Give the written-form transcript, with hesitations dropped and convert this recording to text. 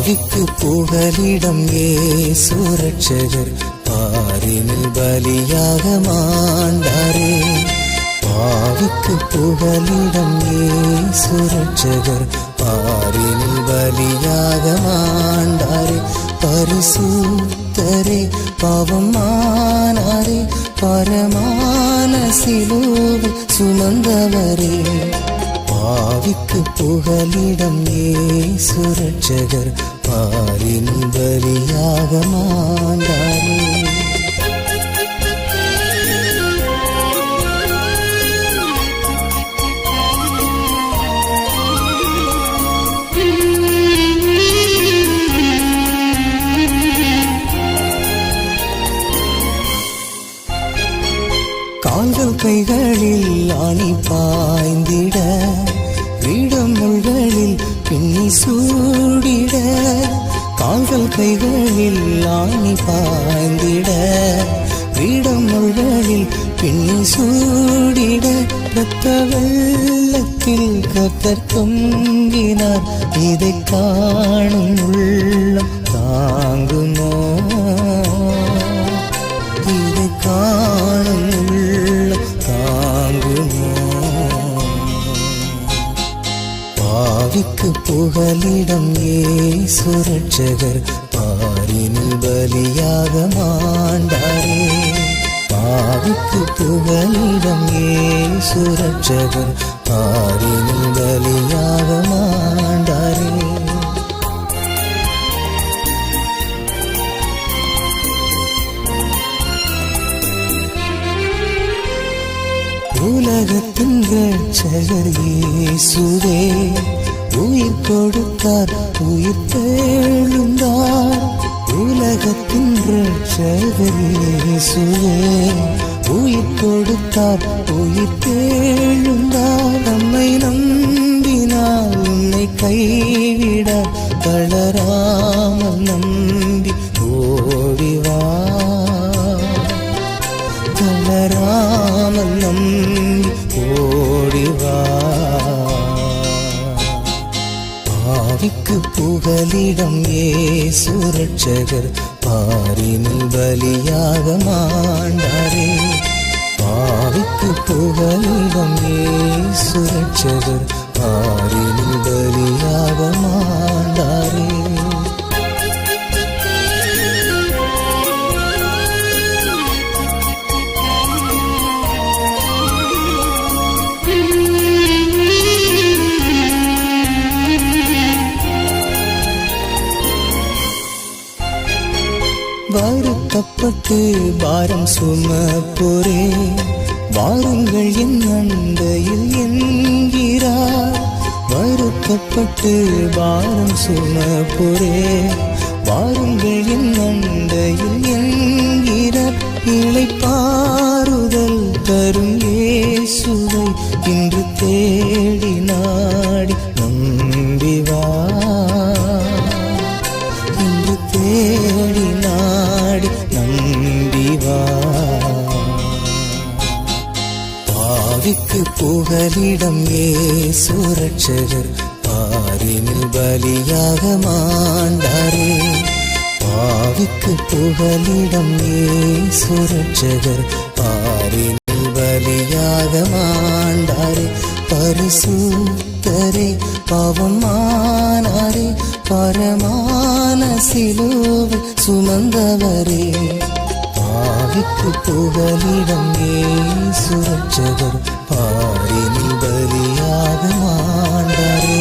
பாவிக்கு புகலிடம் இயேசு ரட்சகர் பாரினில் பலியாக மாண்டாரே. பாவிக்கு புகலிடம் இயேசு ரட்சகர் பாரினில் பலியாக மாண்டாரே. பரிசுத்தரே பாவம் மானாரே, பரமான சிலுவை சுமந்தவரே. பாவிக்கு புகலிடம் இயேசு ரட்சகர் பாரினில் பலியாக மாண்டாரே. கால்கள் கைகளில் ஆணி பாய்ந்திட, வீடமுள்களில் பின்னி சூடிட. கால்கள் கைகளில் ஆணி பாய்ந்திட, வீடமுள்களில் பின்னி சூடிட. இரத்த வெள்ளத்தில் கர்த்தர் தொங்கினார், இதை காணும் உள்ளம் தாங்குமோ? இதை காணும் பாவிக்கு புகலிடம் இயேசு ரட்சகர் பாரினில் பலியாக மாண்டாரே. பாவிக்கு புகலிடம் இயேசு ரட்சகர் பாரினில் பலியாக மாண்டாரே. உலகத்தின் ரட்சகர் இயேசுவே, உயிர் கொடுத்தார் உயிர் தெழுந்தார். உலகத்தின் ரட்சகர் இயேசுவே, உயிர் கொடுத்தார் உயிர் தெழுந்தார். நம்மை நம்பினார் உன்னை கைவிடார், தளராமல் நம்பி ஓடிவா. தளராமல் நம்பி ஓடிவா. பாவிக்கு புகலிடம் இயேசு ரட்சகர் பாரினில் பலியாக மாண்டாரே. பாவிக்கு புகலிடம் இயேசு ரட்சகர் பாரினில் பலியாக மாண்டாரே. வருத்தப்பட்டு பாரம் சுமப்போரே, வாருங்கள் என் அண்டையில் என்கிறார். வருத்தப்பட்டு பாரம் சுமப்போரே, வாருங்கள் என் அண்டையில் என்கிறார். இளைப்பாறுதல் தரும் இயேசுவை இன்று தேடி நாடி நம்பிவா. இன்று தேடி நாடி நம்பிவா. பாவிக்கு புகலிடம் இயேசு ரட்சகர் பாரினில் பலியாக மாண்டாரே. பாவிக்கு புகலிடம் இயேசு ரட்சகர் பாரினில் பலியாக மாண்டாரே. பரிசுத்தரே பாவம் மானாரே, பரமான சிலுவை சுமந்தவரே. பாவிக்கு புகலிடம் இயேசு ரட்சகர் பாரினில் பலியாக மாண்டாரே.